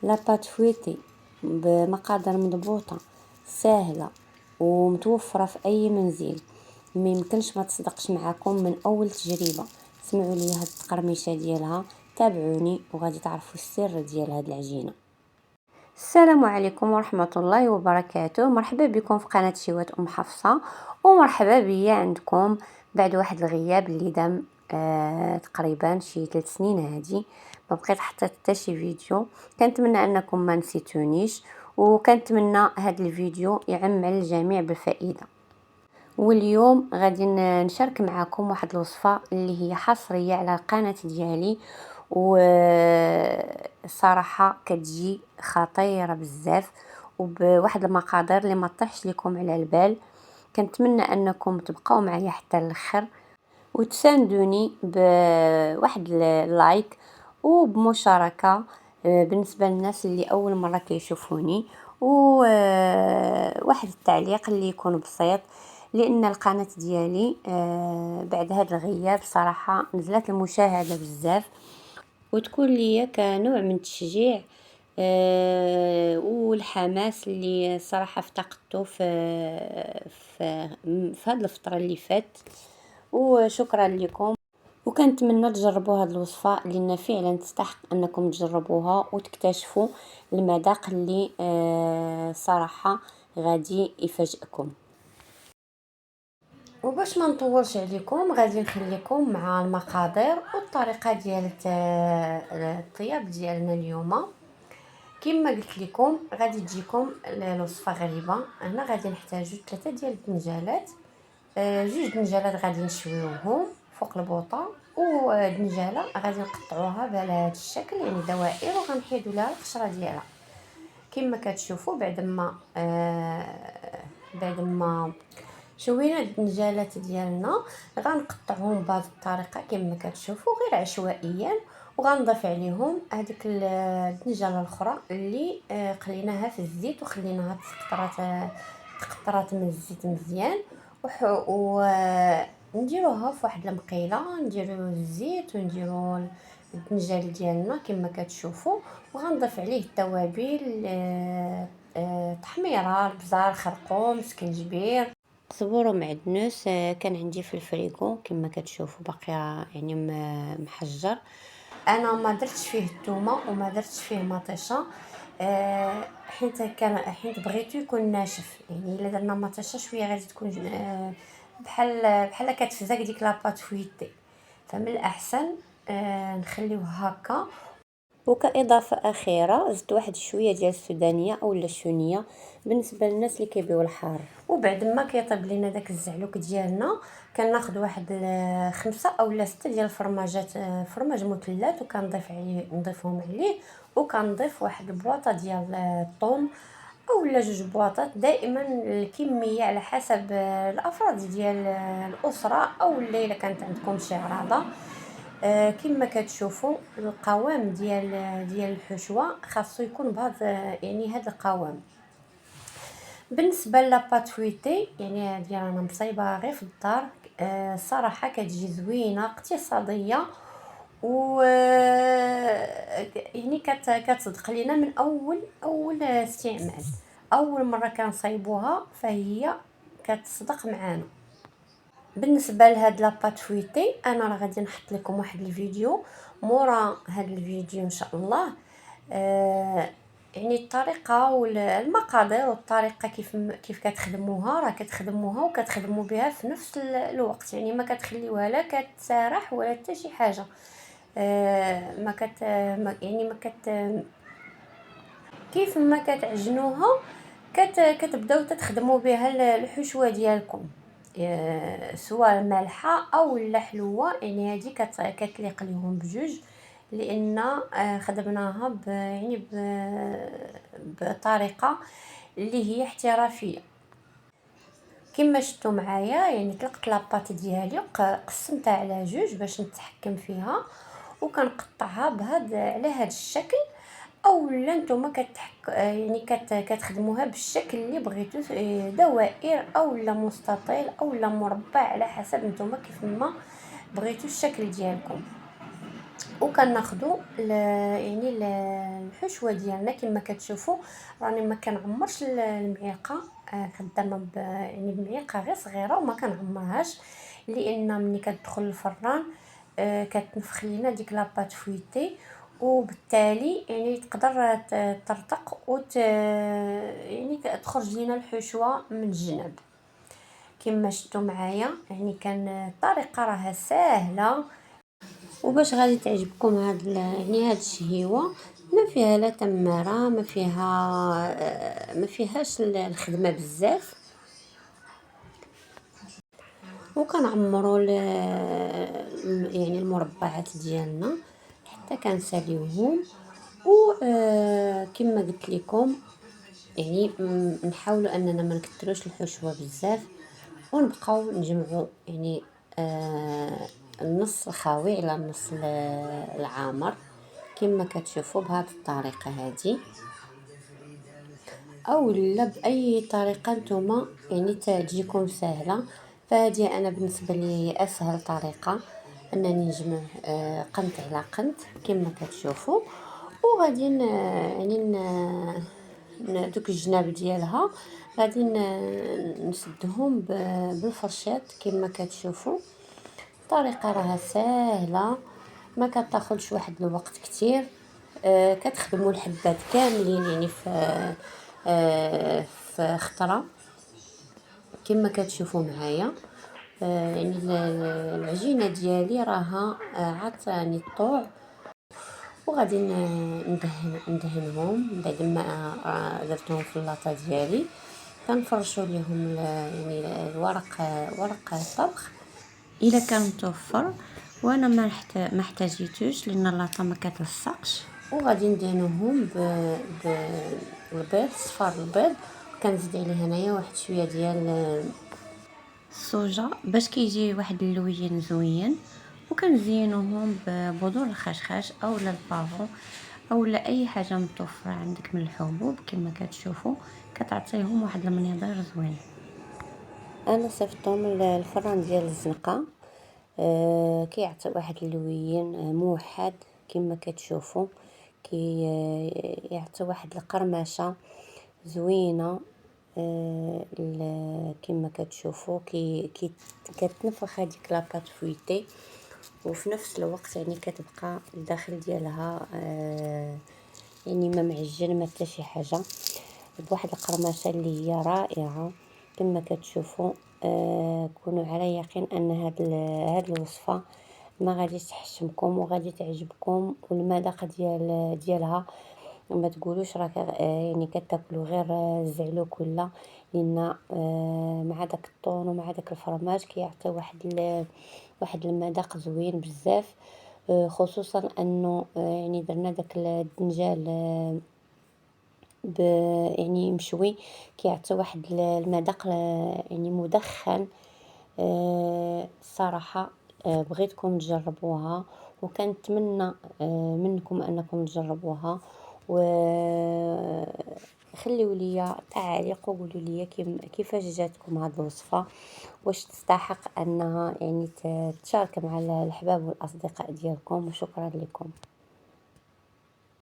لاباط فويتي بمقادير مضبوطه سهله ومتوفره في اي منزل. ما يمكنش ما تصدقش معكم من اول تجربه. اسمعوا لي هاد التقرميشه ديالها، تابعوني وغادي تعرفوا السر ديال هاد العجينه. السلام عليكم ورحمه الله وبركاته. مرحبا بكم في قناه شيوات ام حفصه، ومرحبا بيا عندكم بعد واحد الغياب اللي دام تقريبا شي 3 سنين هادي ما بقيت حطيت حتى شي فيديو. كنتمنى انكم ما نسيتونيش، وكنتمنى هذا الفيديو يعم على الجميع بالفائده. واليوم غادي نشارك معكم واحد الوصفه اللي هي حصريه على القناه ديالي، وصراحه كتجي خطيره بزاف وبواحد المقادير اللي ما طيحش لكم على البال. كنتمنى انكم تبقاو معايا حتى الاخر وتساندوني بواحد اللايك وبمشاركه بالنسبه للناس اللي اول مره كيشوفوني، وواحد التعليق اللي يكون بسيط، لان القناه ديالي بعد هذا الغياب صراحه نزلت المشاهده بزاف، وتكون ليا كنوع من التشجيع والحماس اللي صراحه افتقدته في هذه الفتره اللي فات. وشكرا لكم، وكنتمنى تجربوا هذه الوصفه لان فعلا تستحق انكم تجربوها وتكتشفوا المذاق اللي صراحه غادي يفاجئكم. وباش ما نطولش عليكم غادي نخليكم مع المقادير والطريقه ديال الطياب ديالنا اليوم. كما قلت لكم غادي تجيكم الوصفه غريبه. هنا غادي نحتاجو 3 ديال الدنجالات، 2 دنجالات غادي نشويوهم فوق البوطه، ودنجاله غادي نقطعوها بهذا الشكل يعني دوائر، وغنحيدوا لها القشره ديالها كما كتشوفوا. بعد ما شوينا الدنجالات ديالنا غنقطعوهم بهذه الطريقه كما كتشوفوا غير عشوائيا، وغنضيف عليهم هذيك الدنجاله الاخرى اللي قليناها في الزيت وخليناها تقطرات من الزيت مزيان، ونديروها في واحد المقيله، نديرو الزيت ونديرو الدنجال ديالنا كما كتشوفوا، وغنضيف عليه التوابل، تحميره، البزار، خرقوم، سكنجبير، صبور ومعدنوس. كان عندي في الفريكو كما كتشوفوا باقي يعني محجر. انا ما درتش فيه الثومه وما درتش فيه مطيشه، حيت بغيتو يكون ناشف. يعني الا درنا مطيشه شويه غادي تكون بحال كتفزاك ديك لاباط فويتي، فمن الاحسن نخليوه هكا. وكاضافه اخيره زدت واحد شويه ديال السودانيه اولا الشونيه بالنسبه للناس اللي كيبيعوا الحار. وبعد ما كيطيب لينا داك الزعلوك ديالنا كناخذ واحد 5 اولا 6 ديال الفرماجات، فرماج مثلث، نضيفهم عليه، وكنضيف واحد البواطه ديال الثوم اولا 2 بواطات، دائما الكميه على حسب الافراد ديال الاسره، اولا الا كانت عندكم شي عراضه. كما كتشوفوا القوام ديال الحشوه خاصو يكون بهذا يعني هذا القوام. بالنسبه لاباط فويتي يعني ديال انا مصايبه غير في الدار، صراحه كتجي زوينه اقتصاديه، و يعني كتصدق لينا من اول استعمال. اول مره كنصايبوها فهي كتصدق معانا. بالنسبه لهاد لاباط فويتي انا راه غادي نحط لكم واحد الفيديو مورا هاد الفيديو ان شاء الله، يعني الطريقه والمقادير والطريقه كيف كتخدموها، راه كتخدموها وكتخدموا بها في نفس الوقت، يعني ما كتخليوها لا كتسارح ولا حتى شي حاجه. ما كت يعني ما كت كيف ما كتعجنوها كتبداو تخدموا بها الحشوه ديالكم، سواء مالحه او لا حلوه. يعني هذه كتليق ليهم بجوج، لان خدمناها يعني بطريقه اللي هي احترافيه. كما شفتوا معايا يعني طلقت لاباط ديالي قسمتها على 2 باش نتحكم فيها، وكنقطعها على هذا الشكل، اولا نتوما يعني كتخدموها بالشكل اللي بغيتو، دوائر اولا مستطيل اولا مربع على حسب نتوما كيف ما بغيتو الشكل ديالكم. وكناخدو يعني الحشوه ديالنا كما كتشوفوا. راني ما كنعمرش المعلقه، خدامه يعني بمعلقه غير صغيره وما كنعمرهاش، لان ملي كتدخل الفران كتنفخ لينا ديك لاباط فويتي، وبالتالي يعني تقدر ترتق يعني تخرج لينا الحشوه من الجناب كما شفتوا معايا. يعني كان الطريقه راها ساهله، وباش غادي تعجبكم يعني هاد الشهيوه ما فيها لا تماره، ما فيهاش الخدمه بزاف. وكنعمروا يعني المربعات ديالنا حتى كنساليوهم، و كما قلت لكم يعني نحاولوا اننا ما نكثروش الحشوه بزاف، ونبقاو نجمعوا يعني النص الخاوي على النص العامر كما كتشوفوا بهذه الطريقه هذه، او لا باي طريقه نتوما يعني تجيكم سهله. فهذه انا بالنسبه لي هي اسهل طريقه انني نجمع قنت على قنت كما كتشوفوا. وغادي يعني دوك الجناب ديالها غادي نسدهم بالفرشاط كما كتشوفوا. الطريقه راها سهله، ما كتاخذش واحد الوقت كتير. كتخدموا الحبات كاملين يعني في خطره كما كتشوفوا معايا. يعني العجينه ديالي راها عطاني الطوع، وغادي ندهنهم بعد ما درتهم في اللاطه ديالي. كنفرشوا ليهم يعني ورق الطبخ الا كان متوفر، وانا ما احتاجيتوش لان اللاطه ما كتلصقش. وغادي ندهنوهم بالبيض، صفار البيض. كنزيد عليه هنايا واحد شويه ديال الصوجه باش كيجي واحد اللوين زوين، وكنزينوهم ببذور الخشخاش اولا البافون اولا اي حاجه متوفره عندك من الحبوب كما كتشوفوا، كتعطيهم واحد المنظر زوين. انا صيفطتهم للفران ديال الزنقه، كيعطي واحد اللوين موحد كما كتشوفوا، يعطي واحد القرمشه زوينه. كما كتشوفوا كتنفخ هذيك لاباط فويتي، وفي نفس الوقت يعني كتبقى الداخل ديالها يعني ما معجن ما حتى شي حاجه، بواحد القرمشه اللي هي رائعه كما كتشوفوا. كونوا على يقين ان هاد الوصفه ما غادي تحشمكم وغادي تعجبكم، والمذاق ديالها ما تقولوش راك يعني كتاكلوا غير الزعلوك ولا، لان مع داك الطون ومع داك الفرماج كيعطي واحد المذاق زوين بزاف. خصوصا انه يعني درنا داك الدنجال يعني مشوي، كيعطي واحد المذاق يعني مدخن. الصراحه بغيتكم تجربوها، وكنتمنى منكم انكم تجربوها، وخليوا لي تعليق وقولوا لي كيفاش جاتكم هذه الوصفه، واش تستحق انها يعني تشارك مع الاحباب والاصدقاء ديالكم. وشكرا لكم.